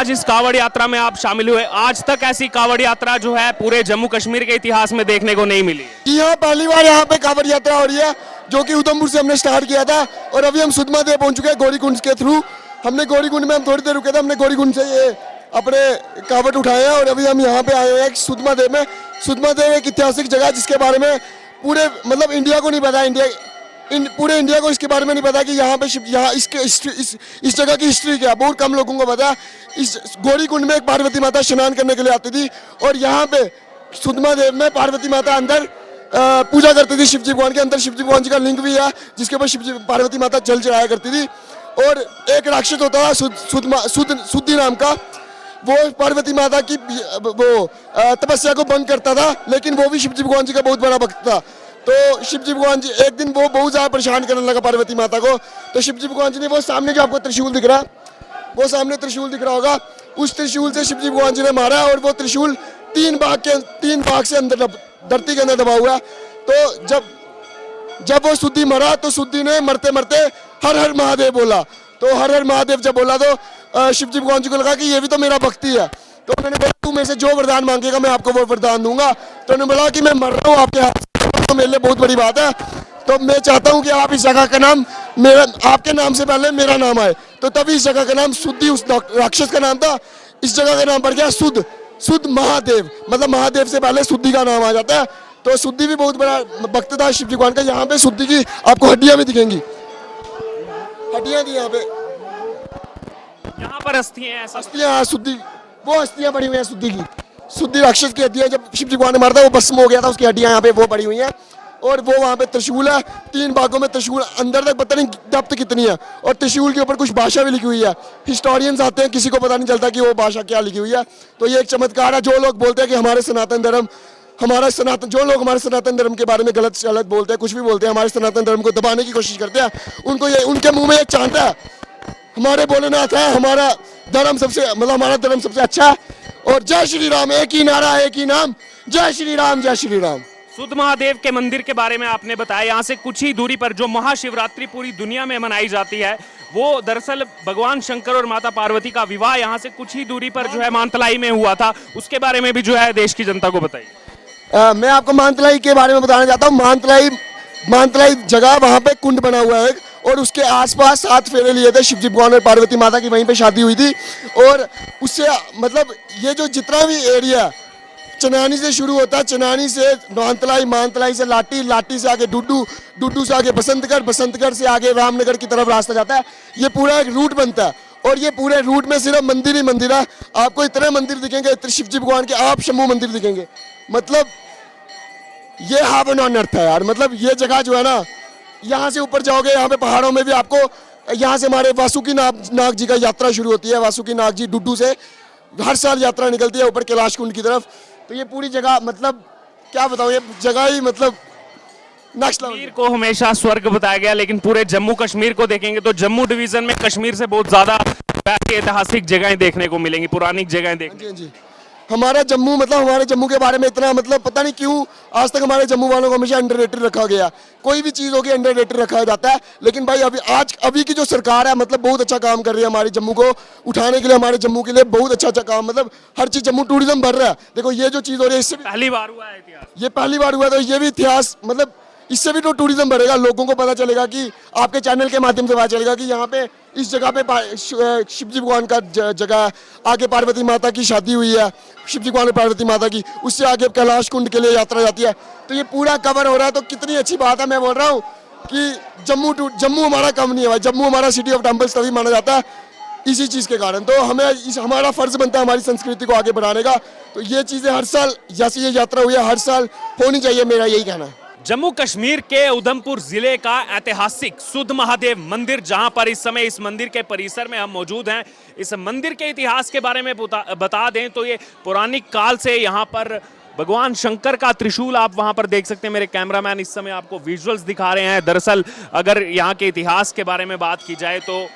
आज इस कावड़ यात्रा में आप शामिल हुए। आज तक ऐसी कावड़ यात्रा जो है पूरे जम्मू कश्मीर के इतिहास में देखने को नहीं मिली। यहाँ पहली बार यहाँ पे कावड़ यात्रा हो रही है, जो कि उधमपुर से हमने स्टार्ट किया था और अभी हम सुधमा देव पहुंच चुके हैं गौरीकुंड के थ्रू। हमने गौरीकुंड में हम थोड़ी देर रुके थे, हमने गौरीकुंड से ये अपने कावड़ उठाए हैं और अभी हम यहाँ पे आए हुए हैं सुधमा देव में। सुधमा देव एक ऐतिहासिक जगह है जिसके बारे में पूरे मतलब इंडिया को नहीं पता, पूरे इंडिया को इसके बारे में नहीं पता कि यहाँ पे यहाँ इसके इस जगह की हिस्ट्री क्या है। बहुत कम लोगों को पता है। इस गौरीकुंड में एक पार्वती माता स्नान करने के लिए आती थी और यहाँ पे सुधमा देव में पार्वती माता अंदर पूजा करती थी शिवजी भगवान के। अंदर शिवजी भगवान जी का लिंग भी है जिसके ऊपर शिवजी पार्वती माता जल चढ़ाया करती थी। और एक राक्षस होता था सुद्धि नाम का, वो पार्वती माता की वो तपस्या को भंग करता था, लेकिन वो भी शिवजी भगवान जी का बहुत बड़ा भक्त था। तो शिवजी भगवान जी एक दिन वो बहुत ज्यादा परेशान करने लगा पार्वती माता को। तो शिवजी भगवान जी ने वो सामने जो आपको त्रिशूल दिख रहा है, वो सामने त्रिशूल दिख रहा होगा, उस त्रिशूल से शिवजी भगवान जी ने मारा और वो त्रिशूल तीन भाग से अंदर धरती के अंदर दबा हुआ है। तो जब वो सुद्धि मरा तो सुद्धि ने मरते मरते हर हर महादेव बोला। तो हर हर महादेव जब बोला तो शिवजी भगवान जी को लगा कि ये भी तो मेरा भक्ति है। तो उन्होंने बोला तू मेरे से जो वरदान मांगेगा मैं आपको वो वरदान दूंगा। तो उन्होंने बोला कि मैं मर रहा हूँ आपके हाथ, तो मेरे लिए बहुत बड़ी बात है। तो मैं चाहता हूँ कि आप इस जगह का नाम मेरा, आपके नाम से पहले मेरा नाम आए। तो तभी इस जगह का नाम सुद्धि, उस राक्षस का नाम था, इस जगह का नाम पड़ गया सुध महादेव। मतलब महादेव से पहले सुद्धि का नाम आ जाता है। तो सुद्धि भी बहुत बड़ा भक्त था शिव भगवान का। यहाँ पे सुद्धि की आपको हड्डियां भी दिखेंगी, हड्डियां थी यहाँ पर अस्थियां सुद्धि, वो अस्थियां पड़ी हुई हैं सुद्धि की। सुद्धि राक्षस की हड्डियां जब शिव भगवान ने मारा था वो भस्म हो गया था, उसकी हड्डियां यहाँ पे वो पड़ी हुई हैं। और वो वहाँ पे त्रिशूल है, 3 भागों में त्रिशूल, अंदर तक पता नहीं डेप्थ कितनी है। और त्रिशूल के ऊपर कुछ भाषा भी लिखी हुई है। हिस्टोरियंस आते हैं, किसी को पता नहीं चलता कि वो भाषा क्या लिखी हुई है। तो ये एक चमत्कार है। जो लोग बोलते हैं कि हमारे सनातन धर्म, जो लोग हमारे सनातन धर्म के बारे में गलत बोलते हैं, कुछ भी बोलते हैं, हमारे सनातन धर्म को दबाने की कोशिश करते हैं, उनको ये उनके मुंह में एक चांटा है, हमारे भोलेनाथ है, हमारा धर्म सबसे अच्छा है। और जय श्री राम, एक ही नारा, एक ही नाम, जय श्री राम, जय श्री राम। सुध महादेव के मंदिर के बारे में आपने बताया। यहाँ से कुछ ही दूरी पर जो महाशिवरात्रि पूरी दुनिया में मनाई जाती है, वो दरअसल भगवान शंकर और माता पार्वती का विवाह यहाँ से कुछ ही दूरी पर जो है मानतलाई में हुआ था। उसके बारे में भी जो है देश की जनता को बताइए। मैं आपको मानतलाई के बारे में बताना चाहता हूँ। मानतलाई जगह, वहाँ पे कुंड बना हुआ है और उसके आसपास 7 फेरे लिए थे शिवजी भगवान और पार्वती माता की, वहीं पे शादी हुई थी। और उससे मतलब ये जो जितना भी एरिया चनानी से शुरू होता है, चनानी से मानतलाई, मानतलाई से लाटी, लाटी से आगे डुड्डू, डुड्डू से आगे बसंतगढ़, बसंतगढ़ से आगे रामनगर की तरफ रास्ता जाता है। ये पूरा एक रूट बनता है और ये पूरे रूट में सिर्फ मंदिर ही मंदिर है। आपको इतने मंदिर दिखेंगे, इतने शिवजी भगवान के आप शंभू मंदिर दिखेंगे। मतलब ये हेवन ऑन अर्थ है यार। मतलब ये जगह जो है ना, यहाँ से ऊपर जाओगे, यहाँ पे पहाड़ों में भी आपको, यहाँ से हमारे वासुकी नाग जी का यात्रा शुरू होती है। वासुकी नाग जी डुड्डू से हर साल यात्रा निकलती है ऊपर कैलाश कुंड की तरफ। तो ये पूरी जगह मतलब क्या बताऊँ, ये जगह ही मतलब नेक्स्ट लेवल। कश्मीर को हमेशा स्वर्ग बताया गया, लेकिन पूरे जम्मू कश्मीर को देखेंगे तो जम्मू डिवीजन में कश्मीर से बहुत ज्यादा ऐतिहासिक जगहें देखने को मिलेंगी, पुरानी जगहें देखने। जी हमारा जम्मू, मतलब हमारे जम्मू के बारे में इतना मतलब पता नहीं क्यों आज तक हमारे जम्मू वालों को हमेशा अंडररेटेड रखा गया। कोई भी चीज़ होगी अंडररेटेड रखा जाता है। लेकिन भाई अभी की जो सरकार है मतलब बहुत अच्छा काम कर रही है हमारे जम्मू को उठाने के लिए, हमारे जम्मू के लिए बहुत अच्छा काम। मतलब हर चीज़ जम्मू टूरिज्म बढ़ रहा है। देखो ये जो चीज़ हो रही है, इससे पहली बार हुआ है इतिहास, ये पहली बार हुआ। तो ये भी इतिहास, मतलब इससे भी तो टूरिज्म बढ़ेगा, लोगों को पता चलेगा कि आपके चैनल के माध्यम से पता चलेगा कि यहाँ पे इस जगह पे शिवजी भगवान का जगह, आगे पार्वती माता की शादी हुई है शिवजी भगवान और पार्वती माता की, उससे आगे कैलाश कुंड के लिए यात्रा जाती है। तो ये पूरा कवर हो रहा है। तो कितनी अच्छी बात है। मैं बोल रहा हूँ कि जम्मू हमारा कम नहीं है भाई। जम्मू हमारा सिटी ऑफ टेम्पल्स तभी माना जाता है इसी चीज़ के कारण। तो हमें हमारा फर्ज बनता है हमारी संस्कृति को आगे बढ़ाने का। तो ये चीज़ें हर साल, जैसे ये यात्रा हुई है, हर साल होनी चाहिए, मेरा यही कहना है। जम्मू कश्मीर के उधमपुर जिले का ऐतिहासिक सुध महादेव मंदिर, जहां पर इस समय इस मंदिर के परिसर में हम मौजूद हैं। इस मंदिर के इतिहास के बारे में बता दें तो ये पौराणिक काल से यहाँ पर भगवान शंकर का त्रिशूल आप वहां पर देख सकते हैं। मेरे कैमरामैन इस समय आपको विजुअल्स दिखा रहे हैं। दरअसल अगर यहाँ के इतिहास के बारे में बात की जाए तो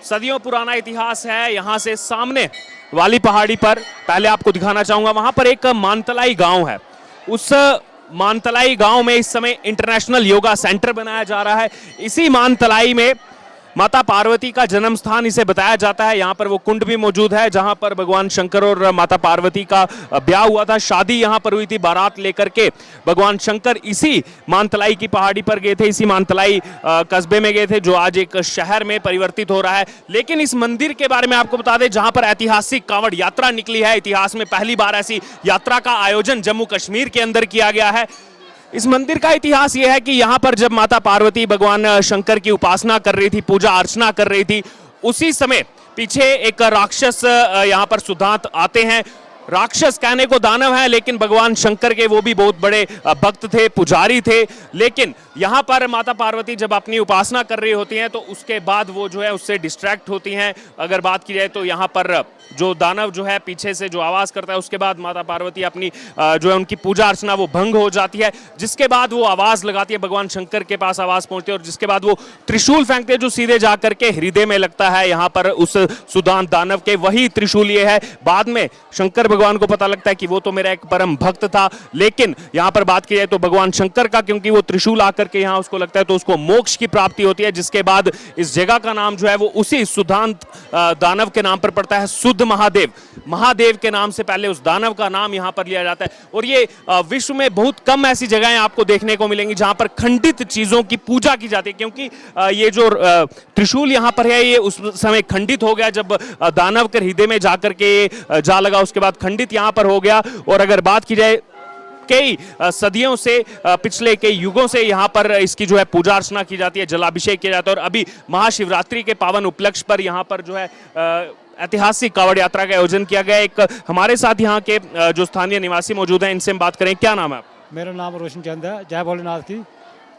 सदियों पुराना इतिहास है। यहाँ से सामने वाली पहाड़ी पर पहले आपको दिखाना चाहूंगा, वहां पर एक मानतलाई गाँव है। उस मानतलाई गांव में इस समय इंटरनेशनल योगा सेंटर बनाया जा रहा है। इसी मानतलाई में माता पार्वती का जन्म स्थान इसे बताया जाता है। यहाँ पर वो कुंड भी मौजूद है जहाँ पर भगवान शंकर और माता पार्वती का ब्याह हुआ था, शादी यहाँ पर हुई थी। बारात लेकर के भगवान शंकर इसी मानतलाई की पहाड़ी पर गए थे, इसी मानतलाई कस्बे में गए थे जो आज एक शहर में परिवर्तित हो रहा है। लेकिन इस मंदिर के बारे में आपको बता दें, जहां पर ऐतिहासिक कांवड़ यात्रा निकली है, इतिहास में पहली बार ऐसी यात्रा का आयोजन जम्मू कश्मीर के अंदर किया गया है। इस मंदिर का इतिहास यह है कि यहां पर जब माता पार्वती भगवान शंकर की उपासना कर रही थी, पूजा अर्चना कर रही थी, उसी समय पीछे एक राक्षस यहां पर सुदांत आते हैं। राक्षस कहने को दानव है, लेकिन भगवान शंकर के वो भी बहुत बड़े भक्त थे, पुजारी थे। लेकिन यहाँ पर माता पार्वती जब अपनी उपासना कर रही होती हैं तो उसके बाद वो जो है उससे डिस्ट्रैक्ट होती हैं। अगर बात की जाए तो यहाँ पर जो दानव जो है पीछे से जो आवाज़ करता है, उसके बाद माता पार्वती अपनी जो है उनकी पूजा अर्चना वो भंग हो जाती है। जिसके बाद वो आवाज़ लगाती है, भगवान शंकर के पास आवाज़ पहुँचती है और जिसके बाद वो त्रिशूल फेंकते हैं जो सीधे जा करके हृदय में लगता है यहाँ पर उस सुदांत दानव के। वही त्रिशूल ये है। बाद में शंकर भगवान को पता लगता है कि वो तो मेरा एक परम भक्त था। लेकिन यहाँ पर बात की जाए तो भगवान शंकर का, क्योंकि वो त्रिशूल आकर के यहाँ उसको लगता है तो उसको मोक्ष की प्राप्ति होती है। जिसके बाद इस जगह का नाम जो है वो उसी सुदांत दानव के नाम पर पड़ता है, सुध महादेव। महादेव के नाम से पहले उस दानव का नाम यहाँ पर लिया जाता है। और ये विश्व में बहुत कम ऐसी जगहें आपको देखने को मिलेंगी जहां पर खंडित चीजों की पूजा की जाती है, क्योंकि ये जो त्रिशूल यहाँ पर है ये उस समय खंडित हो गया जब दानव के हृदय में जाकर के जा लगा, उसके बाद खंडित यहाँ पर हो गया। और अगर बात की जाए कई सदियों से, पिछले कई युगों से यहाँ पर इसकी जो है पूजा अर्चना की जाती है, जलाभिषेक किया जाता है। और अभी महाशिवरात्रि के पावन उपलक्ष्य पर यहाँ पर जो है ऐतिहासिक कांवड़ यात्रा का आयोजन किया गया। एक हमारे साथ यहाँ के जो स्थानीय निवासी मौजूद हैं, इनसे हम बात करें। क्या नाम है आप? मेरा नाम रोशन चंद है। जय भोलेनाथ की।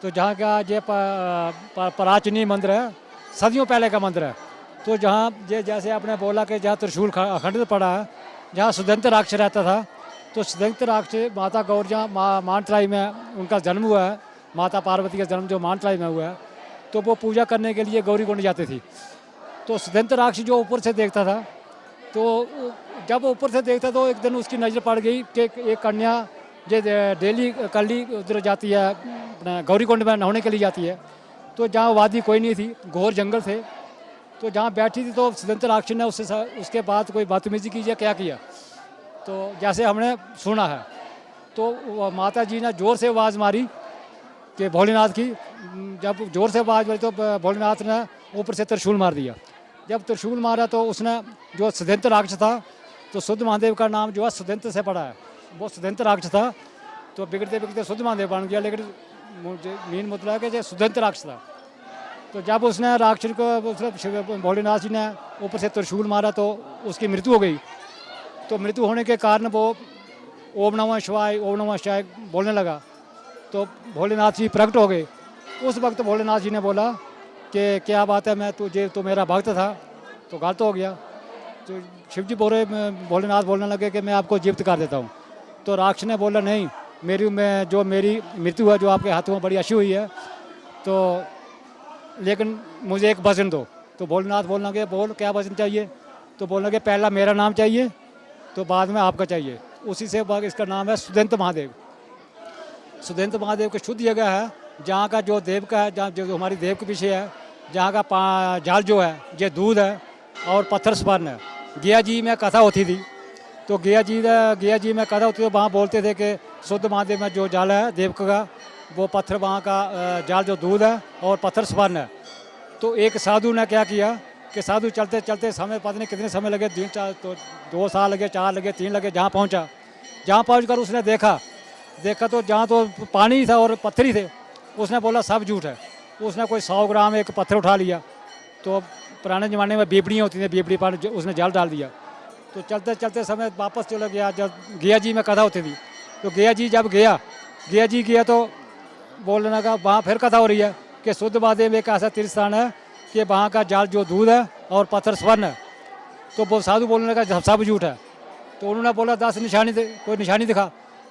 तो जहाँ का ये प्राचीन मंदिर है, सदियों पहले का मंदिर है। तो जहाँ ये जैसे आपने बोला कि जहाँ त्रिशूल अखंडित पड़ा है, जहाँ सुदंत राक्षस रहता था, तो सुदंत राक्षस माता गौर जहाँ मानतलाई में उनका जन्म हुआ है, माता पार्वती का जन्म जो मानतलाई में हुआ है, तो वो पूजा करने के लिए गौरी कुंड जाती थी। तो सुदंत राक्षस जो ऊपर से देखता था, तो जब ऊपर से देखता तो एक दिन उसकी नज़र पड़ गई कि एक कन्या जो डेली कली उधर जाती है, अपना गौरी कुंड में नहाने के लिए जाती है। तो जहाँ वादी कोई नहीं थी, घोर जंगल थे, तो जहाँ बैठी थी तो सुदंत राक्षस ने उसके बाद कोई बदतमीजी की या क्या किया, तो जैसे हमने सुना है। तो माता जी ने ज़ोर से आवाज़ मारी कि भोलेनाथ की। जब ज़ोर से आवाज़ मारी तो भोलेनाथ ने ऊपर से त्रिशूल मार दिया। जब त्रिशूल मारा तो उसने जो सुदंत राक्षस था, तो सुध महादेव का नाम जो है सुदंत से पड़ा है, वो सुदंत राक्षस था। तो बिगड़ते बिगड़ते सुध महादेव बन गया, लेकिन मीन मतलब है कि जो सुदंत राक्षस था। तो जब उसने राक्षस को उसने भोलेनाथ जी ने ऊपर से त्रिशूल मारा तो उसकी मृत्यु हो गई। तो मृत्यु होने के कारण वो ओम नमः शिवाय, ओम नमः शिवाय बोलने लगा। तो भोलेनाथ जी प्रकट हो गए। उस वक्त भोलेनाथ जी ने बोला कि क्या बात है, मैं तुझे तो मेरा भक्त था, तो गलत हो गया। तो शिव जी भोलेनाथ बोलने लगे कि मैं आपको जीवित कर देता हूँ। तो राक्षस ने बोला नहीं, मेरी मृत्यु है जो आपके हाथों में बड़ी अच्छी हुई है, तो लेकिन मुझे एक वचन दो। तो भोलेनाथ बोलने लगे बोल क्या वचन चाहिए? तो बोलने लगे पहला मेरा नाम चाहिए, तो बाद में आपका चाहिए। उसी से इसका नाम है सुदंत महादेव। सुदंत महादेव की शुद्ध जगह है, जहाँ का जो देव का है, जहाँ जो हमारी देव के पीछे है, जहाँ का जाल जो है ये दूध है और पत्थर स्वर्ण है। गया जी में कथा होती थी, तो गया जी में कथा होती थी, वहाँ बोलते थे कि शुद्ध महादेव में जो जाल है देव का, वो पत्थर वहाँ का जाल जो दूध है और पत्थर स्वर्ण है। तो एक साधु ने क्या किया कि साधु चलते चलते समय पता नहीं कितने समय लगे, 2 साल लगे, 4 लगे, 3 लगे, जहाँ पहुँच कर उसने देखा तो जहाँ तो पानी था और पत्थर ही थे। उसने बोला सब झूठ है। उसने कोई 100 ग्राम एक पत्थर उठा लिया। तो पुराने ज़माने में बेबड़ियाँ होती थी, बेबड़ी पर उसने जाल डाल दिया। तो चलते चलते समय वापस चला गया। जब गया जी में कथा होती थी, तो गया जी जब गया तो बोलने लगा, वहाँ फिर कथा हो रही है कि शुद्ध महादेव एक ऐसा तीर्थ स्थान है कि वहाँ का जाल जो दूध है और पत्थर स्वर्ण है। तो वो साधु बोलने लगा सब झूठ है। तो उन्होंने बोला 10 निशानी कोई निशानी दिखा।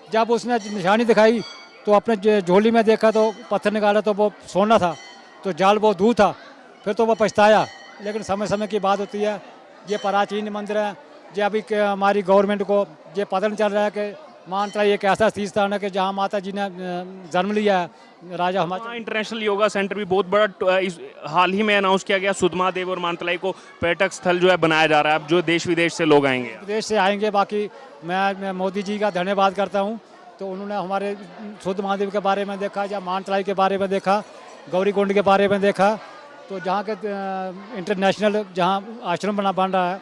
जब उसने निशानी दिखाई तो अपने झोली में देखा तो पत्थर निकाला तो वो सोना था, तो जाल वो दूध था। फिर तो वो पछताया। लेकिन समय समय की बात होती है, ये प्राचीन मंदिर है। ये अभी हमारी गवर्नमेंट को ये पता नहीं चल रहा है कि मानतलाई एक ऐसा तीर्थ स्थान है कि जहाँ माता जी ने जन्म लिया है, राजा वहाँ हिमाचल। इंटरनेशनल योगा सेंटर भी बहुत बड़ा हाल ही में अनाउंस किया गया। सुधमादेव और मानतलाई को पर्यटक स्थल जो है बनाया जा रहा है, अब जो देश विदेश से लोग आएंगे। विदेश से आएंगे। बाकी मैं मोदी जी का धन्यवाद करता हूँ, तो उन्होंने हमारे शुद्ध महादेव के बारे में देखा, या मानतलाई के बारे में देखा, गौरी कुंड के बारे में देखा, तो जहाँ के इंटरनेशनल जहाँ आश्रम बन रहा है,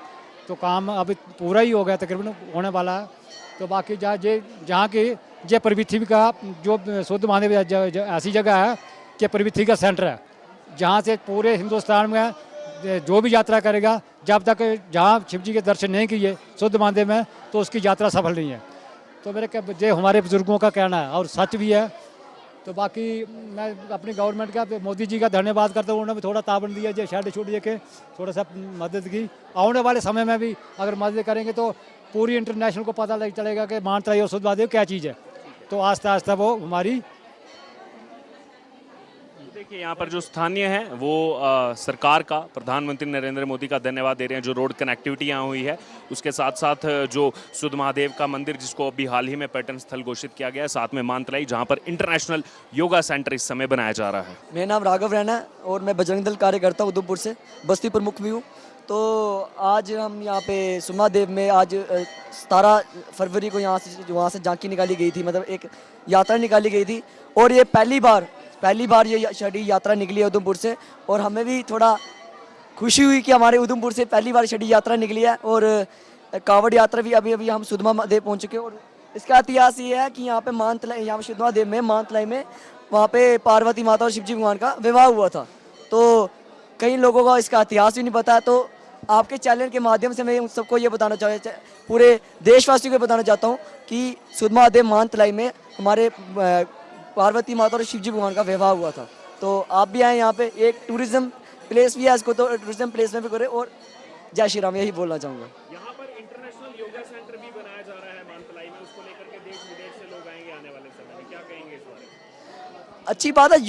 तो काम अभी पूरा ही हो गया, तकरीबन होने वाला है। तो बाकी जहाँ की ये पृथ्वी का जो शुद्ध महादेव ऐसी जगह है कि पृथ्वी का सेंटर है, जहाँ से पूरे हिंदुस्तान में जो भी यात्रा करेगा, जब तक जहाँ शिव जी के दर्शन नहीं किए शुद्ध महादेव में, तो उसकी यात्रा सफल नहीं है। तो ये हमारे बुजुर्गों का कहना है और सच भी है। तो बाकी मैं अपनी गवर्नमेंट का, मोदी जी का धन्यवाद करता हूँ। उन्होंने भी थोड़ा ताबन दिया, जो शेड छूट दे के थोड़ा सा मदद की। आने वाले समय में भी अगर मदद करेंगे तो पूरी इंटरनेशनल को पता लग चलेगा कि मानतलाई और शुद्ध महादेव क्या चीज़ है। तो आस्ता आस्ता वो हमारी, देखिए यहाँ पर जो स्थानीय है वो सरकार का, प्रधानमंत्री नरेंद्र मोदी का धन्यवाद दे रहे हैं, जो रोड कनेक्टिविटी यहाँ हुई है। उसके साथ साथ जो शुद्ध महादेव का मंदिर, जिसको अभी हाल ही में पर्यटन स्थल घोषित किया गया है, साथ में मानतलाई, जहाँ पर इंटरनेशनल योगा सेंटर इस समय बनाया जा रहा है। मेरा नाम राघव रैना है और मैं बजरंग दल कार्यकर्ता उधमपुर से, बस्ती प्रमुख भी हूँ। तो आज हम यहाँ पे सुधमादेव में आज 17 फरवरी को वहाँ से झांकी निकाली गई थी, मतलब एक यात्रा निकाली गई थी। और ये पहली बार ये छठी यात्रा निकली है उधमपुर से, और हमें भी थोड़ा खुशी हुई कि हमारे उधमपुर से पहली बार छठी यात्रा निकली है। और कांवड़ यात्रा भी अभी हम सुधमादेव पहुँच चुके हैं। और इसका इतिहास ये है कि यहाँ पे मानतलाई, यहाँ सुधमादेव में मानतलाई में वहाँ पे पार्वती माता और शिवजी भगवान का विवाह हुआ था। तो कई लोगों का इसका इतिहास भी नहीं पता है। तो आपके चैनल के माध्यम से मैं उन सबको ये बताना चाहता, पूरे देशवासियों को बताना चाहता हूँ कि सुधमादेव मानतलाई में हमारे पार्वती माता और शिवजी भगवान का विवाह हुआ था। तो आप भी आए यहाँ पे, एक टूरिज्म प्लेस भी है, इसको तो टूरिज्म प्लेस में भी करें। और जय श्री राम, यही बोलना चाहूँगा। यहाँ पर इंटरनेशनल योगा सेंटर भी बनाया जा रहा है मानतलाई में, उसको लेकर के देश विदेश से लोग आएंगे आने वाले समय में, क्या कहेंगे इस बारे में? अच्छी बात है।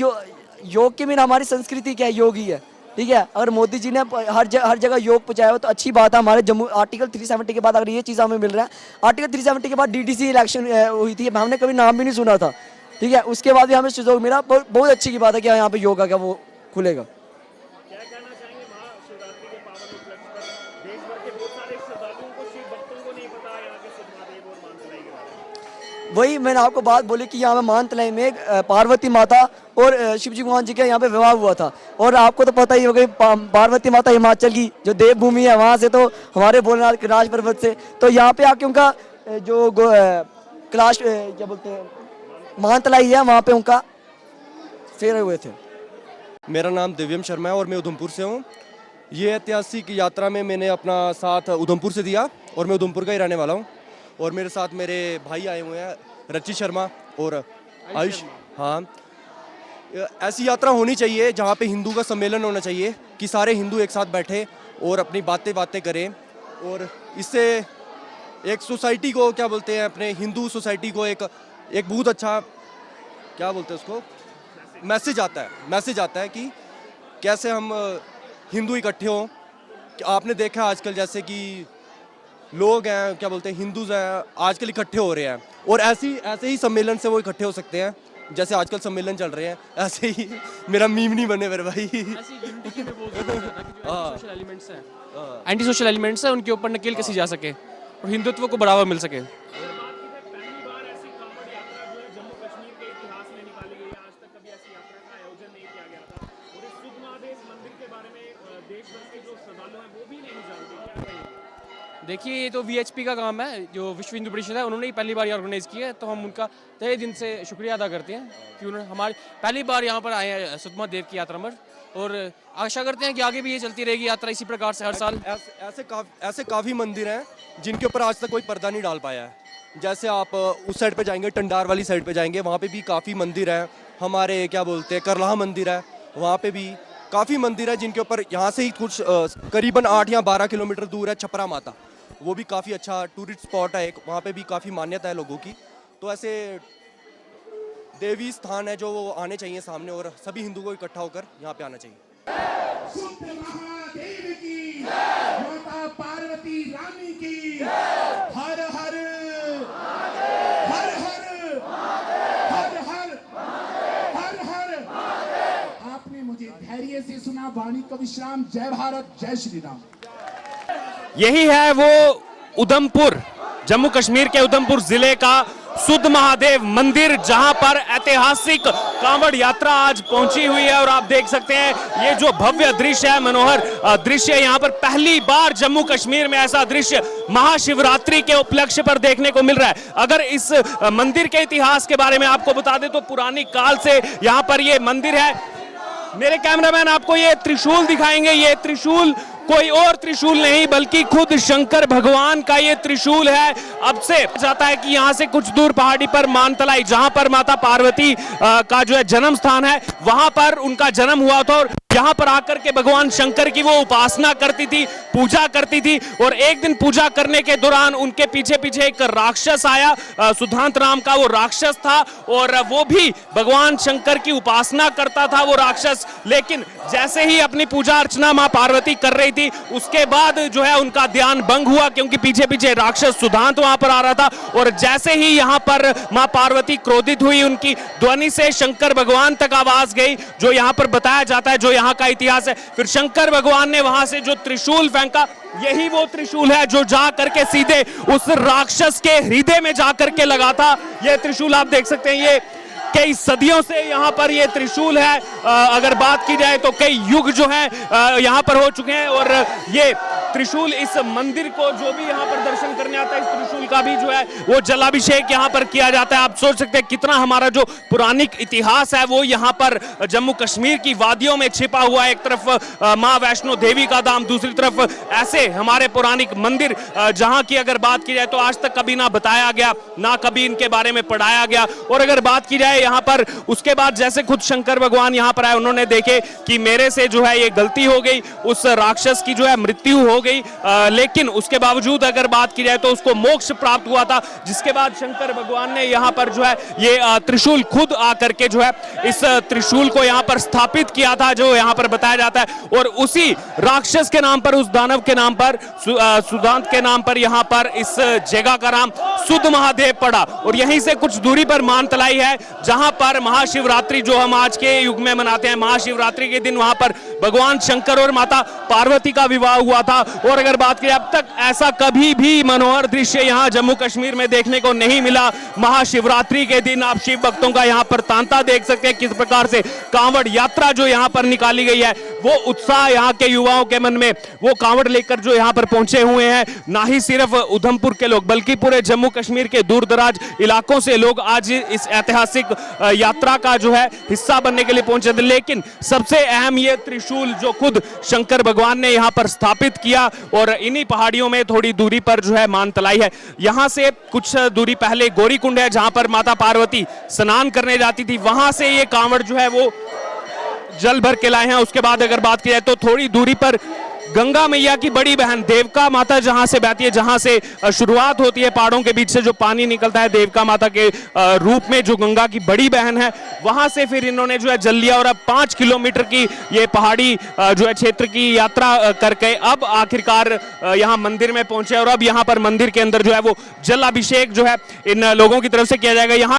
योग के बिना हमारी संस्कृति क्या है, योग ही है। ठीक है, अगर मोदी जी ने हर जगह योग पहुंचाया हो तो अच्छी बात है। हमारे जम्मू आर्टिकल 370 के बाद अगर ये चीज़ हमें मिल रहा है, आर्टिकल 370 के बाद डीडीसी इलेक्शन हुई थी, हमने कभी नाम भी नहीं सुना था। ठीक है, उसके बाद भी हमें सुझाव मिला, बहुत अच्छी की बात है कि यहाँ पे योगा का वो खुलेगा। क्या कहना चाहेंगे महाशिवरात्रि के पावन उपलक्ष्य पर? देश भर के बहुत सारे श्रद्धालुओं को, शिव भक्तों को नहीं पता यहाँ के सुधमादेव और मानतलाई के बारे में। वही मैंने आपको बात बोली कि यहाँ पे मानतलाई में पार्वती माता और शिवजी भगवान जी का यहाँ पे विवाह हुआ था। और आपको तो पता ही होगा, पार्वती माता हिमाचल की जो देवभूमि है, वहाँ से तो हमारे भोलेनाथ के राज पर्वत से, तो यहाँ पे आके उनका जो कैलाश क्या बोलते हैं मानतलाई है, वहाँ पे उनका फेरे हुए थे। मेरा नाम दिव्यम शर्मा है और मैं उधमपुर से हूँ। ये ऐतिहासिक यात्रा में मैंने अपना साथ उधमपुर से दिया और मैं उधमपुर का ही रहने वाला हूँ। और मेरे साथ मेरे भाई आए हुए हैं, रचित शर्मा और आयुष। हाँ, ऐसी यात्रा होनी चाहिए जहाँ पे हिंदू का सम्मेलन होना चाहिए, कि सारे हिंदू एक साथ बैठे और अपनी बातें करें। और इससे एक सोसाइटी को, क्या बोलते हैं, अपने हिंदू सोसाइटी को एक बहुत अच्छा, क्या बोलते हैं उसको, मैसेज आता है कि कैसे हम हिंदू इकट्ठे हों। कि आपने देखा आजकल जैसे कि लोग हैं, क्या बोलते हैं, हिंदूज हैं, आजकल इकट्ठे हो रहे हैं। और ऐसे ही सम्मेलन से वो इकट्ठे हो सकते हैं, जैसे आजकल सम्मेलन चल रहे हैं। ऐसे ही मेरा मीम नहीं बने मेरे भाई। एंटी सोशल एलिमेंट्स है, उनके ऊपर नकेल कसी जा सके और हिंदुत्व को बढ़ावा मिल सके। देखिए, ये तो वीएचपी का काम है, जो विश्व हिंदू परिषद है, उन्होंने ही पहली बार ऑर्गेनाइज़ किया है। तो हम उनका तहे दिन से शुक्रिया अदा करते हैं कि उन्होंने हमारी पहली बार यहाँ पर आए हैं सुधमादेव की यात्रा में। और आशा करते हैं कि आगे भी ये चलती रहेगी यात्रा इसी प्रकार से हर साल। ऐसे काफ़ी मंदिर हैं जिनके ऊपर आज तक कोई पर्दा नहीं डाल पाया है। जैसे आप उस साइड पे जाएंगे, टंडार वाली साइड पे जाएंगे, वहाँ पे भी काफ़ी मंदिर हैं। हमारे क्या बोलते हैं, करलाह मंदिर है, वहाँ पे भी काफ़ी मंदिर है जिनके ऊपर, यहाँ से ही कुछ करीबन 8 या 12 किलोमीटर दूर है छपरा माता, वो भी काफ़ी अच्छा टूरिस्ट स्पॉट है एक, वहाँ पे भी काफ़ी मान्यता है लोगों की। तो ऐसे देवी स्थान है जो वो आने चाहिए सामने, और सभी हिंदुओं को इकट्ठा होकर यहाँ पे आना चाहिए। शुद्ध महादेव की, माता पार्वती रानी की, हर हर कृष्णा वाणी कविश्राम। जय भारत, जय श्री राम। यही है वो उधमपुर, जम्मू कश्मीर के उधमपुर जिले का सुध महादेव मंदिर, जहां पर ऐतिहासिक कांवड़ यात्रा आज पहुंची हुई है। और आप देख सकते हैं ये जो भव्य दृश्य है, मनोहर दृश्य, यहां पर पहली बार जम्मू कश्मीर में ऐसा दृश्य महाशिवरात्रि के उपलक्ष्य पर देखने को मिल रहा है। अगर इस मंदिर के इतिहास के बारे में आपको बता दें तो पुरानी काल से यहां पर ये मंदिर है। मेरे कैमरामैन आपको ये त्रिशूल दिखाएंगे। ये त्रिशूल कोई और त्रिशूल नहीं बल्कि खुद शंकर भगवान का ये त्रिशूल है। अब से जाता है कि यहाँ से कुछ दूर पहाड़ी पर मानतलाई, जहां पर माता पार्वती का जो है जन्म स्थान है, वहां पर उनका जन्म हुआ था और यहाँ पर आकर के भगवान शंकर की वो उपासना करती थी, पूजा करती थी। और एक दिन पूजा करने के दौरान उनके पीछे पीछे एक राक्षस आया, सुधांत नाम का वो राक्षस था, और वो भी भगवान शंकर की उपासना करता था वो राक्षस। लेकिन जैसे ही अपनी पूजा अर्चना मां पार्वती कर रही थी, उसके बाद जो है उनका ध्यान भंग हुआ, क्योंकि पीछे पीछे राक्षस सुधांत वहां पर आ रहा था। और जैसे ही यहाँ पर मां पार्वती क्रोधित हुई, उनकी ध्वनि से शंकर भगवान तक आवाज गई, जो यहाँ पर बताया जाता है, जो यहाँ का इतिहास है। फिर शंकर भगवान ने वहां से जो त्रिशूल फेंका, यही वो त्रिशूल है जो जा करके सीधे उस राक्षस के हृदय में जा करके लगा था। ये त्रिशूल आप देख सकते हैं, ये कई सदियों से यहाँ पर ये त्रिशूल है। अगर बात की जाए तो कई युग जो है यहाँ पर हो चुके हैं। और ये त्रिशूल, इस मंदिर को जो भी यहाँ पर दर्शन करने आता है, इस त्रिशूल का भी जो है वो जलाभिषेक यहाँ पर किया जाता है। आप सोच सकते हैं कितना हमारा जो पुरानिक इतिहास है वो यहाँ पर जम्मू कश्मीर की वादियों में छिपा हुआ है। एक तरफ माँ वैष्णो देवी का धाम, दूसरी तरफ ऐसे हमारे पौराणिक मंदिर, जहाँ की अगर बात की जाए तो आज तक कभी ना बताया गया, ना कभी इनके बारे में पढ़ाया गया। और अगर बात की जाए यहाँ पर, उसके बाद जैसे खुद शंकर भगवान यहाँ पर आए, उन्होंने देखे कि मेरे से जो है ये गलती हो गई, उस राक्षस की जो है मृत्यु हो गई, लेकिन उसके बावजूद अगर बात की जाए तो उसको मोक्ष प्राप्त हुआ था। जिसके बाद शंकर भगवान ने यहाँ पर जो है ये त्रिशूल खुद आकर के जो है इस त्रिशूल को यहाँ पर स्थापित किया था, जो यहाँ पर बताया जाता है। और उसी राक्षस के नाम पर, उस दानव के नाम पर, सुधांत के नाम पर यहाँ पर इस जगह का नाम सुध महादेव पड़ा। और यहीं से कुछ दूरी पर मानतलाई है, जहां पर महाशिवरात्रि जो हम आज के युग में मनाते हैं, महाशिवरात्रि के दिन वहां पर भगवान शंकर और माता पार्वती का विवाह हुआ था। और अगर बात करें, अब तक ऐसा कभी भी मनोहर दृश्य यहाँ जम्मू कश्मीर में देखने को नहीं मिला। महाशिवरात्रि के दिन आप शिव भक्तों का यहाँ पर तांता देख सकते हैं, किस प्रकार से कांवड़ यात्रा जो यहाँ पर निकाली गई है, वो उत्साह यहाँ के युवाओं के मन में, वो कांवड़ लेकर जो यहाँ पर पहुंचे हुए हैं। ना ही सिर्फ उधमपुर के लोग बल्कि पूरे जम्मू कश्मीर के दूर दराज इलाकों से लोग आज इस ऐतिहासिक यात्रा का जो है हिस्सा बनने के लिए पहुंचे थे। लेकिन सबसे अहम ये त्रिशूल जो खुद शंकर भगवान ने यहाँ पर स्थापित किया, और इन्हीं पहाड़ियों में थोड़ी दूरी पर जो है मानतलाई है। यहाँ से कुछ दूरी पहले गौरीकुंड है, जहां पर माता पार्वती स्नान करने जाती थी। वहां से ये कांवड़ जो है वो जल भर के लाए हैं। उसके बाद अगर बात की जाए तो थोड़ी दूरी पर गंगा मैया की बड़ी बहन देवका माता जहां से बहती है, जहां से शुरुआत होती है, पहाड़ों के बीच से जो पानी निकलता है देवका माता के रूप में, जो गंगा की बड़ी बहन है, वहां से फिर इन्होंने जो है जल लिया। और अब 5 किलोमीटर की ये पहाड़ी जो है क्षेत्र की यात्रा करके अब आखिरकार यहाँ मंदिर में पहुंचे। और अब यहाँ पर मंदिर के अंदर जो है वो जल अभिषेक जो है इन लोगों की तरफ से किया जाएगा। यहाँ